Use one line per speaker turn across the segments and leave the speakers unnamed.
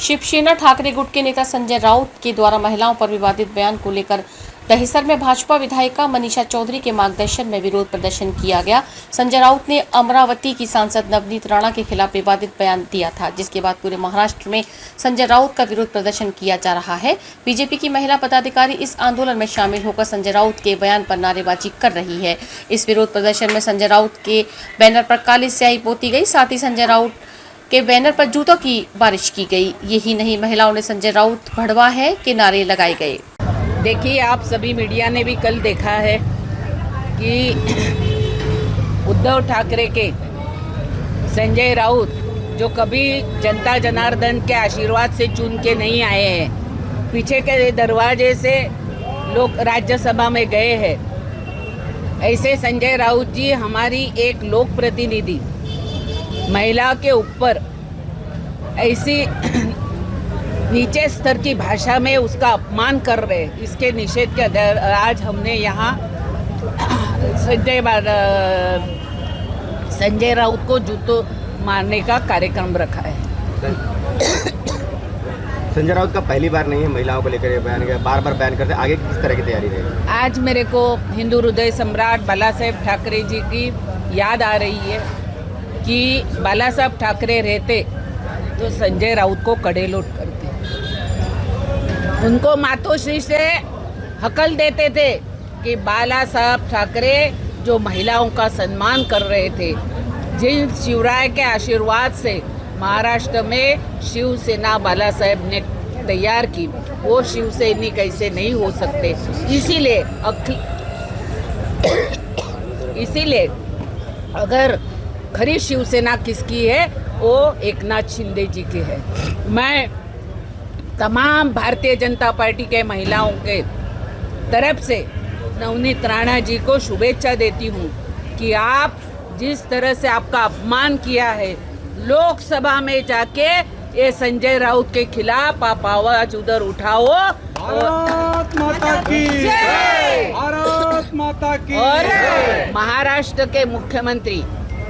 शिवसेना ठाकरे गुट के नेता संजय राउत के द्वारा महिलाओं पर विवादित बयान को लेकर दहिसर में भाजपा विधायिका मनीषा चौधरी के मार्गदर्शन में विरोध प्रदर्शन किया गया। संजय राउत ने अमरावती की सांसद नवनीत राणा के खिलाफ विवादित बयान दिया था, जिसके बाद पूरे महाराष्ट्र में संजय राउत का विरोध प्रदर्शन किया जा रहा है। बीजेपी की महिला पदाधिकारी इस आंदोलन में शामिल होकर संजय राउत के बयान पर नारेबाजी कर रही है। इस विरोध प्रदर्शन में संजय राउत के बैनर पर काली स्याही पोती गई, साथ ही संजय राउत के बैनर पर जूतों की बारिश की गई। यही नहीं, महिलाओं ने संजय राउत भड़वा है के नारे लगाए गए।
देखिए, आप सभी मीडिया ने भी कल देखा है कि उद्धव ठाकरे के संजय राउत जो कभी जनता जनार्दन के आशीर्वाद से चुन के नहीं आए हैं, पीछे के दरवाजे से लोग राज्यसभा में गए हैं, ऐसे संजय राउत जी हमारी एक लोक प्रतिनिधि महिला के ऊपर ऐसी नीचे स्तर की भाषा में उसका अपमान कर रहे, इसके निषेध के आज हमने यहाँ संजय राउत को जूतों मारने का कार्यक्रम रखा है।
संजय राउत का पहली बार नहीं है महिलाओं को लेकर बयान किया, बार बार बयान करते, आगे किस तरह की तैयारी रहेगी?
आज मेरे को हिंदू हृदय सम्राट बाला साहेब ठाकरे जी की याद आ रही है कि बाला साहेब ठाकरे रहते तो संजय राउत को कड़ेलोट करते, उनको मातोश्री से हकल देते थे कि बाला साहब ठाकरे जो महिलाओं का सम्मान कर रहे थे, जिन शिवराय के आशीर्वाद से महाराष्ट्र में शिवसेना बाला साहेब ने तैयार की, वो शिवसैनिक कैसे नहीं हो सकते। इसीलिए अगर खरी शिवसेना किसकी है, वो एकनाथ शिंदे जी की है। मैं तमाम भारतीय जनता पार्टी के महिलाओं के तरफ से नवनीत राणा जी को शुभेच्छा देती हूँ कि आप जिस तरह से आपका अपमान किया है, लोकसभा में जाके ये संजय राउत के खिलाफ आप आवाज उधर उठाओ।
भारत माता की जय, भारत माता की
और
जय।
महाराष्ट्र के मुख्यमंत्री,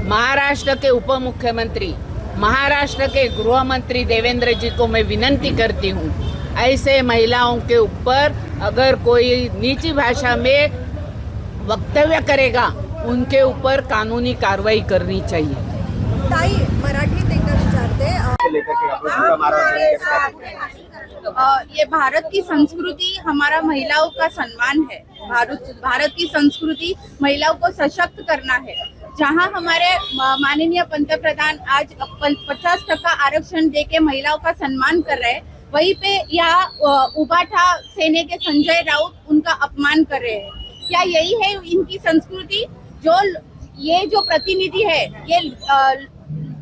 महाराष्ट्र के उप मुख्यमंत्री, महाराष्ट्र के गृह मंत्री देवेंद्र जी को मैं विनंती करती हूँ, ऐसे महिलाओं के ऊपर अगर कोई नीची भाषा में वक्तव्य करेगा, उनके ऊपर कानूनी कार्रवाई करनी चाहिए।
ताई मराठीत एकदा विचारते, ये भारत की संस्कृति हमारा महिलाओं का सम्मान है। भारत की संस्कृति महिलाओं को सशक्त करना है। जहां हमारे माननीय पंतप्रधान आज 50% आरक्षण देके महिलाओं का सम्मान कर रहे हैं, वहीं पे यहाँ उबाठा सेने के संजय राउत उनका अपमान कर रहे हैं। क्या यही है इनकी संस्कृति? ये जो प्रतिनिधि है, ये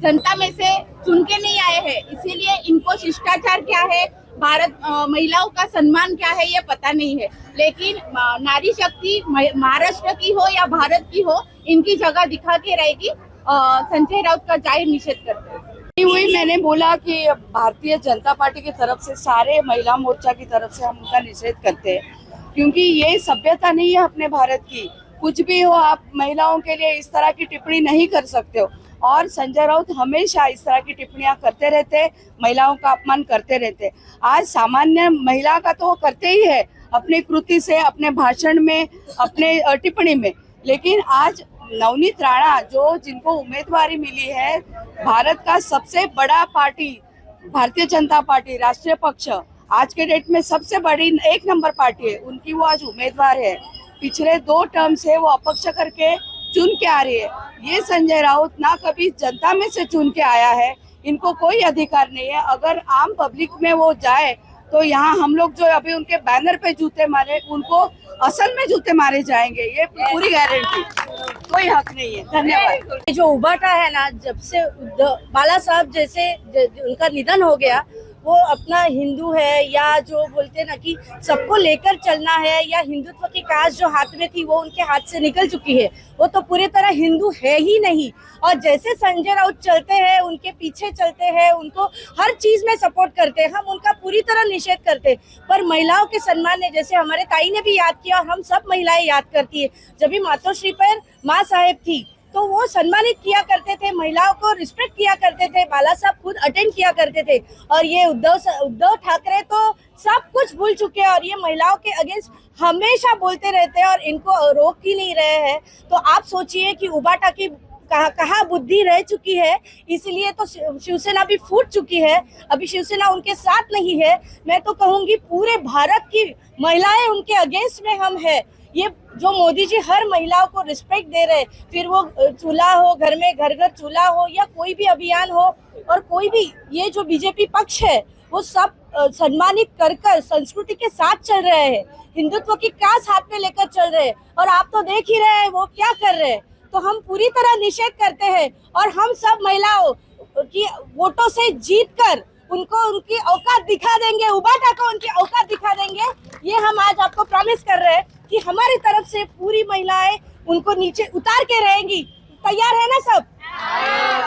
जनता में से चुन के नहीं आए हैं, इसीलिए इनको शिष्टाचार क्या है, भारत महिलाओं का सम्मान क्या है, ये पता नहीं है। लेकिन नारी शक्ति महाराष्ट्र की हो या भारत की हो, इनकी जगह दिखा के रहेगी। संजय राउत का जाहिर निषेध करते हैं।
हुई मैंने बोला कि भारतीय जनता पार्टी की तरफ से, सारे महिला मोर्चा की तरफ से हम उनका निषेध करते हैं, क्योंकि ये सभ्यता नहीं है अपने भारत की। कुछ भी हो, आप महिलाओं के लिए इस तरह की टिप्पणी नहीं कर सकते हो। और संजय राउत हमेशा इस तरह की टिप्पणियां करते रहते, महिलाओं का अपमान करते रहते। आज सामान्य महिला का तो वो करते ही है अपनी कृति से, अपने भाषण में, अपने टिप्पणी में, लेकिन आज नवनीत राणा जो जिनको उम्मीदवारी मिली है, भारत का सबसे बड़ा पार्टी भारतीय जनता पार्टी राष्ट्रीय पक्ष, आज के डेट में सबसे बड़ी 1 नंबर पार्टी है, उनकी वो आज उम्मीदवार है। पिछले 2 टर्म से वो अपक्ष करके चुन के आ रही है। ये संजय राउत ना कभी जनता में से चुन के आया है, इनको कोई अधिकार नहीं है। अगर आम पब्लिक में वो जाए तो यहाँ हम लोग जो अभी उनके बैनर पे जूते मारे, उनको असल में जूते मारे जाएंगे, ये पूरी गारंटी, कोई हक नहीं है। धन्यवाद।
जो उबाटा है ना, जब से बाला साहब जैसे उनका निधन हो गया, वो अपना हिंदू है या जो बोलते हैं ना कि सबको लेकर चलना है, या हिंदुत्व की काज जो हाथ में थी वो उनके हाथ से निकल चुकी है। वो तो पूरी तरह हिंदू है ही नहीं। और जैसे संजय राउत चलते हैं, उनके पीछे चलते हैं, उनको हर चीज में सपोर्ट करते हैं, हम उनका पूरी तरह निषेध करते हैं। पर महिलाओं के सम्मान ने, जैसे हमारे ताई ने भी याद किया और हम सब महिलाएं याद करती है, जब भी मातोश्री पर माँ साहेब थी,
तो वो सम्मानित किया करते थे, महिलाओं को रिस्पेक्ट किया करते थे, बाला साहब खुद अटेंड किया करते थे। और ये उद्धव ठाकरे तो सब कुछ भूल चुके हैं और ये महिलाओं के अगेंस्ट हमेशा बोलते रहते हैं और इनको रोक ही नहीं रहे हैं। तो आप सोचिए कि उबाटा की कहाँ बुद्धि रह चुकी है, इसलिए तो शिवसेना भी फूट चुकी है। अभी शिवसेना उनके साथ नहीं है। मैं तो कहूंगी पूरे भारत की महिलाएं उनके अगेंस्ट में हम है। ये जो मोदी जी हर महिलाओं को रिस्पेक्ट दे रहे, फिर वो चूल्हा हो, घर में घर घर चूल्हा हो या कोई भी अभियान हो, और कोई भी ये जो बीजेपी पक्ष है वो सब सम्मानित कर संस्कृति के साथ चल रहे हैं, हिंदुत्व की कास हाथ में लेकर चल रहे हैं। और आप तो देख ही रहे हैं वो क्या कर रहे हैं। तो हम पूरी तरह निषेध करते हैं और हम सब महिलाओं की वोटों से जीतकर उनको उनकी औकात दिखा देंगे, उबाटा को उनकी औकात दिखा देंगे। ये हम आज आपको प्रॉमिस कर रहे हैं कि हमारी तरफ से पूरी महिलाएं उनको नीचे उतार के रहेंगी। तैयार है ना सब?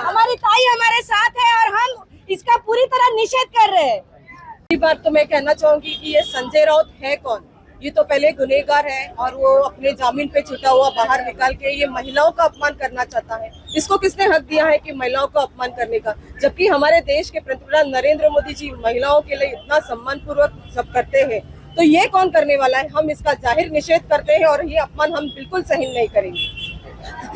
हमारी ताई हमारे साथ है और हम इसका पूरी तरह निषेध कर रहे हैं।
पहली बात तो मैं कहना चाहूंगी कि ये संजय राउत है कौन? ये तो पहले गुनहगार है और वो अपने जामीन पे छूटा हुआ बाहर निकाल के ये महिलाओं का अपमान करना चाहता है। इसको किसने हक दिया है कि महिलाओं का अपमान करने का? जबकि हमारे देश के पंतप्रधान नरेंद्र मोदी जी महिलाओं के लिए इतना सम्मान पूर्वक सब करते हैं, तो ये कौन करने वाला है? हम इसका जाहिर निषेध करते हैं और ये अपमान हम बिल्कुल सहन नहीं करेंगे।